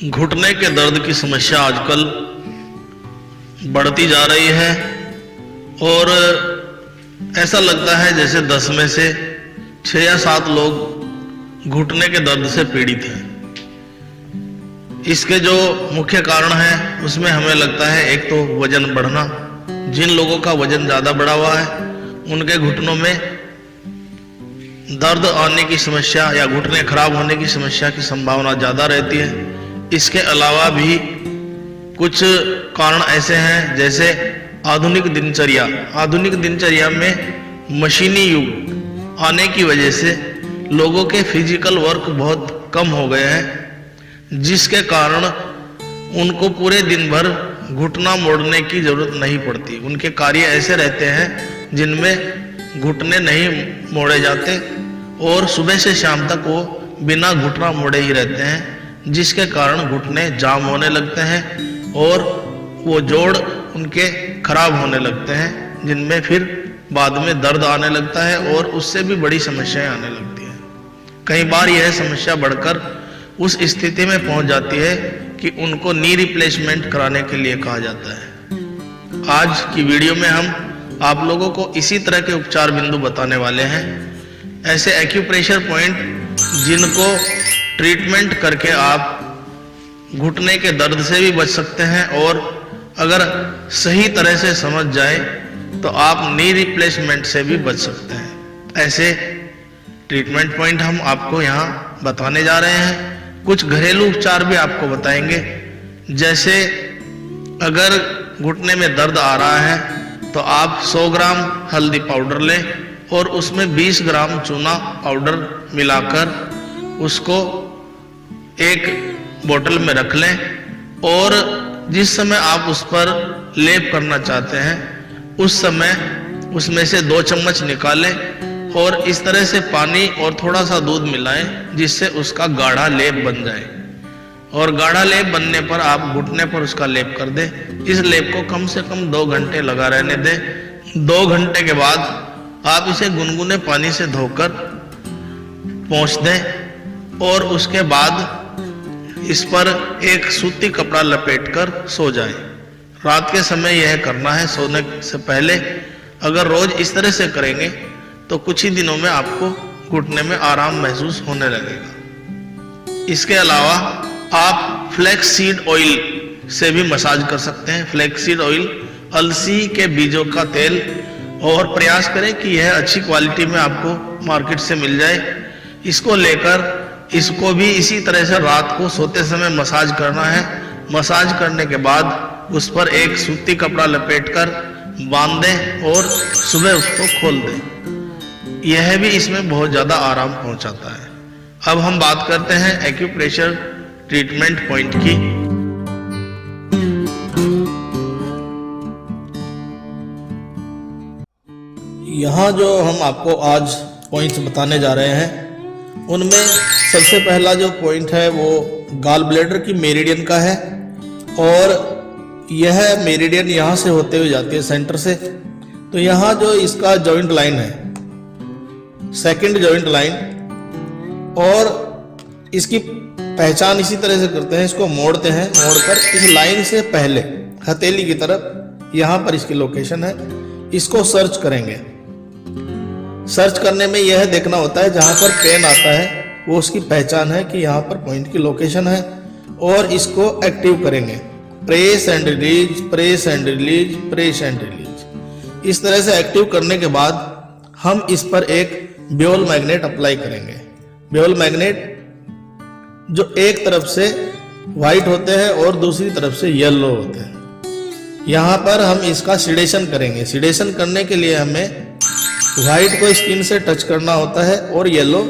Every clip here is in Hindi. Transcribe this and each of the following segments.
घुटने के दर्द की समस्या आजकल बढ़ती जा रही है और ऐसा लगता है जैसे 10 में से 6 या 7 लोग घुटने के दर्द से पीड़ित हैं। इसके जो मुख्य कारण हैं उसमें हमें लगता है एक तो वजन बढ़ना। जिन लोगों का वजन ज़्यादा बढ़ा हुआ है उनके घुटनों में दर्द आने की समस्या या घुटने खराब होने की समस्या की संभावना ज़्यादा रहती है। इसके अलावा भी कुछ कारण ऐसे हैं जैसे आधुनिक दिनचर्या में मशीनी युग आने की वजह से लोगों के फिजिकल वर्क बहुत कम हो गए हैं, जिसके कारण उनको पूरे दिन भर घुटना मोड़ने की जरूरत नहीं पड़ती। उनके कार्य ऐसे रहते हैं जिनमें घुटने नहीं मोड़े जाते और सुबह से शाम तक वो बिना घुटना मोड़े ही रहते हैं, जिसके कारण घुटने जाम होने लगते हैं और वो जोड़ उनके खराब होने लगते हैं, जिनमें फिर बाद में दर्द आने लगता है और उससे भी बड़ी समस्याएं आने लगती हैं। कई बार यह समस्या बढ़कर उस स्थिति में पहुंच जाती है कि उनको नी रिप्लेसमेंट कराने के लिए कहा जाता है। आज की वीडियो में हम आप लोगों को इसी तरह के उपचार बिंदु बताने वाले हैं, ऐसे एक्यूप्रेशर पॉइंट जिनको ट्रीटमेंट करके आप घुटने के दर्द से भी बच सकते हैं और अगर सही तरह से समझ जाए तो आप नी रिप्लेसमेंट से भी बच सकते हैं। ऐसे ट्रीटमेंट पॉइंट हम आपको यहाँ बताने जा रहे हैं। कुछ घरेलू उपचार भी आपको बताएंगे, जैसे अगर घुटने में दर्द आ रहा है तो आप 100 ग्राम हल्दी पाउडर लें और उसमें 20 ग्राम चूना पाउडर मिलाकर उसको एक बोतल में रख लें और जिस समय आप उस पर लेप करना चाहते हैं उस समय उसमें से 2 चम्मच निकालें और इस तरह से पानी और थोड़ा सा दूध मिलाएं जिससे उसका गाढ़ा लेप बन जाए। और गाढ़ा लेप बनने पर आप घुटने पर उसका लेप कर दें। इस लेप को कम से कम 2 घंटे लगा रहने दें। 2 घंटे के बाद आप इसे गुनगुने पानी से धोकर पोंछ दें और उसके बाद इस पर एक सूती कपड़ा लपेटकर सो जाएं। रात के समय यह करना है सोने से पहले। अगर रोज इस तरह से करेंगे तो कुछ ही दिनों में आपको घुटने में आराम महसूस होने लगेगा। इसके अलावा आप फ्लैक्स सीड ऑयल से भी मसाज कर सकते हैं। फ्लैक्स सीड ऑयल अलसी के बीजों का तेल, और प्रयास करें कि यह अच्छी क्वालिटी में आपको मार्केट से मिल जाए। इसको लेकर इसको भी इसी तरह से रात को सोते समय मसाज करना है। मसाज करने के बाद उस पर एक सूती कपड़ा लपेटकर बांध दें और सुबह उसको खोल दें। यह भी इसमें बहुत ज़्यादा आराम पहुंचाता है। अब हम बात करते हैं एक्यूप्रेशर ट्रीटमेंट पॉइंट की। यहाँ जो हम आपको आज पॉइंट्स बताने जा रहे हैं उनमें सबसे पहला जो पॉइंट है वो गॉल ब्लैडर की मेरिडियन का है और यह मेरिडियन यहाँ से होते हुए जाती है सेंटर से। तो यहाँ जो इसका जॉइंट लाइन है, सेकंड जॉइंट लाइन, और इसकी पहचान इसी तरह से करते हैं। इसको मोड़ते हैं, मोड़कर इस लाइन से पहले हथेली की तरफ यहाँ पर इसकी लोकेशन है। इसको सर्च करेंगे। सर्च करने में यह देखना होता है जहां पर पेन आता है वो उसकी पहचान है कि यहाँ पर पॉइंट की लोकेशन है, और इसको एक्टिव करेंगे। Press and release, press and release, press and release. इस तरह से एक्टिव करने के बाद हम इस पर एक ब्योल मैग्नेट अप्लाई करेंगे। ब्योल मैग्नेट जो एक तरफ से व्हाइट होते हैं और दूसरी तरफ से येलो होते हैं। यहाँ पर हम इसका सिडेशन करेंगे। सिडेशन करने के लिए हमें व्हाइट को स्किन से टच करना होता है और येलो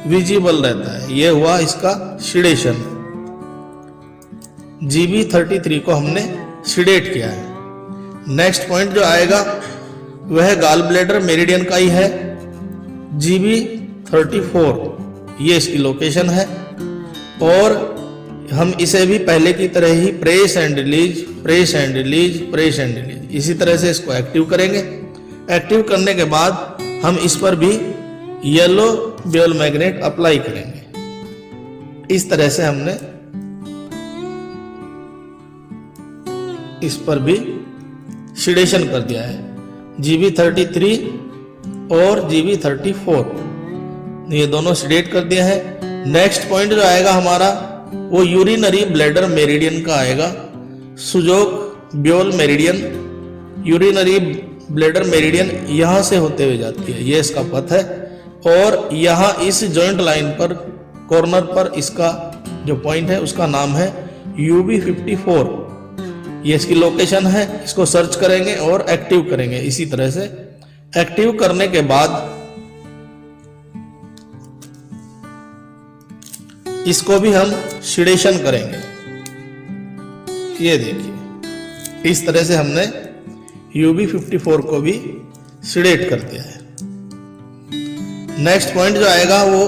विजिबल रहता है। यह हुआ इसका सिडेशन। GB33 को हमने सिडेट किया है। नेक्स्ट पॉइंट जो आएगा वह गॉल ब्लैडर मेरिडियन का ही है, GB34। ये इसकी लोकेशन है और हम इसे भी पहले की तरह ही press and release, press and release, press and release, इसी तरह से इसको एक्टिव करेंगे। एक्टिव करने के बाद हम इस पर भी येलो ब्योल मैग्नेट अप्लाई करेंगे। इस तरह से हमने इस पर भी शेडेशन कर दिया है, GB33 और GB34 ये दोनों शेडेड कर दिया है। नेक्स्ट पॉइंट जो आएगा हमारा वो यूरिनरी ब्लैडर मेरिडियन का आएगा, सुजोग ब्योल मेरिडियन। यूरिनरी ब्लैडर मेरिडियन यहाँ से होते हुए जाती है, ये इसका पथ है, और यहाँ इस जॉइंट लाइन पर कॉर्नर पर इसका जो पॉइंट है उसका नाम है UB54। ये इसकी लोकेशन है, इसको सर्च करेंगे और एक्टिव करेंगे। इसी तरह से एक्टिव करने के बाद इसको भी हम शेडेशन करेंगे। ये देखिए इस तरह से हमने UB54 को भी शेडेड कर दिया है। नेक्स्ट पॉइंट जो आएगा वो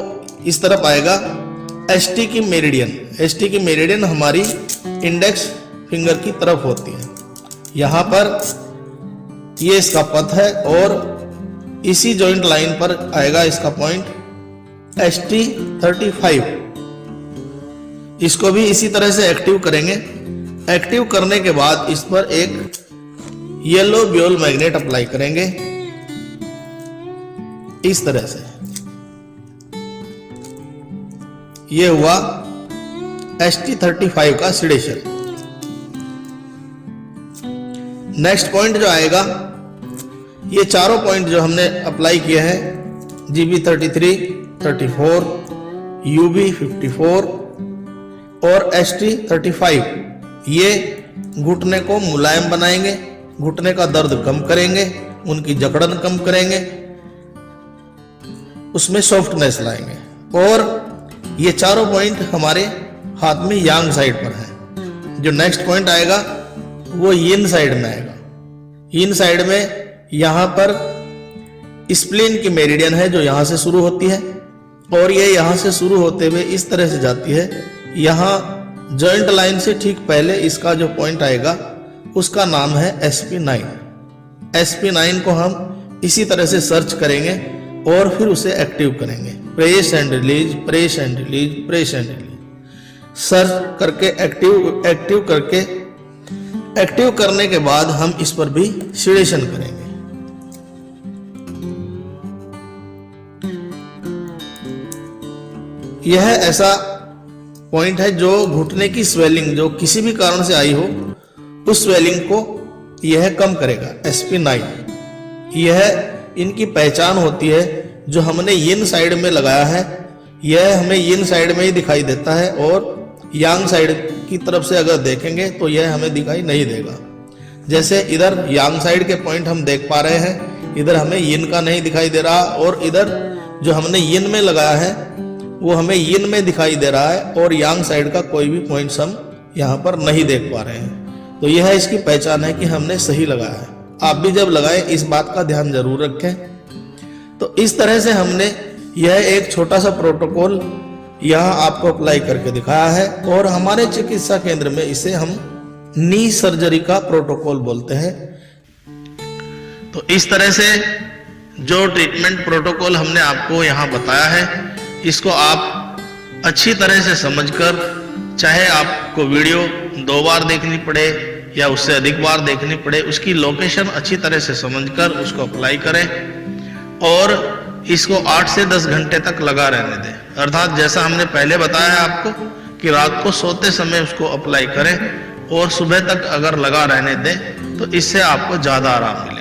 इस तरफ आएगा, ST की मेरिडियन। ST की मेरिडियन हमारी इंडेक्स फिंगर की तरफ होती है। यहाँ पर ये इसका पथ है और इसी जॉइंट लाइन पर आएगा इसका पॉइंट ST35। इसको भी इसी तरह से एक्टिव करेंगे। एक्टिव करने के बाद इस पर एक येलो ब्योल मैग्नेट अप्लाई करेंगे इस तरह से। ये हुआ ST35 का शेडेशन। नेक्स्ट पॉइंट जो आएगा, ये चारों पॉइंट जो हमने अप्लाई किए हैं GB33, 34, UB54 और ST35, ये घुटने को मुलायम बनाएंगे, घुटने का दर्द कम करेंगे, उनकी जकड़न कम करेंगे, उसमें सॉफ्टनेस लाएंगे। और ये चारों पॉइंट हमारे हाथ में यांग साइड पर है। जो नेक्स्ट पॉइंट आएगा वो यिन साइड में आएगा। यिन साइड में यहाँ पर स्प्लीन की मेरिडियन है जो यहाँ से शुरू होती है और ये यहाँ से शुरू होते हुए इस तरह से जाती है। यहाँ जॉइंट लाइन से ठीक पहले इसका जो पॉइंट आएगा उसका नाम है SP9। SP9 को हम इसी तरह से सर्च करेंगे और फिर उसे एक्टिव करेंगे। Press and release, press and release, press and release, search करके एक्टिव करके एक्टिव करने के बाद हम इस पर भी शेडेशन करेंगे। यह ऐसा पॉइंट है जो घुटने की स्वेलिंग जो किसी भी कारण से आई हो उस स्वेलिंग को यह कम करेगा। SP9 यह इनकी पहचान होती है। जो हमने यिन साइड में लगाया है यह हमें यिन साइड में ही दिखाई देता है और यांग साइड की तरफ से अगर देखेंगे तो यह हमें दिखाई नहीं देगा। जैसे इधर यांग साइड के पॉइंट हम देख पा रहे हैं, इधर हमें यिन का नहीं दिखाई दे रहा, और इधर जो हमने यिन में लगाया है वो हमें यिन में दिखाई दे रहा है और यांग साइड का कोई भी पॉइंट्स हम यहाँ पर नहीं देख पा रहे हैं। तो यह इसकी पहचान है कि हमने सही लगाया है। आप भी जब लगाएं इस बात का ध्यान जरूर रखें। तो इस तरह से हमने यह एक छोटा सा प्रोटोकॉल यहाँ आपको अप्लाई करके दिखाया है और हमारे चिकित्सा केंद्र में इसे हम नी सर्जरी का प्रोटोकॉल बोलते हैं। तो इस तरह से जो ट्रीटमेंट प्रोटोकॉल हमने आपको यहाँ बताया है इसको आप अच्छी तरह से समझकर, चाहे आपको वीडियो 2 बार देखनी पड़े या उससे अधिक बार देखनी पड़े, उसकी लोकेशन अच्छी तरह से समझकर उसको अप्लाई करें और इसको 8 से 10 घंटे तक लगा रहने दें। अर्थात जैसा हमने पहले बताया है आपको कि रात को सोते समय उसको अप्लाई करें और सुबह तक अगर लगा रहने दें तो इससे आपको ज्यादा आराम मिलेगा।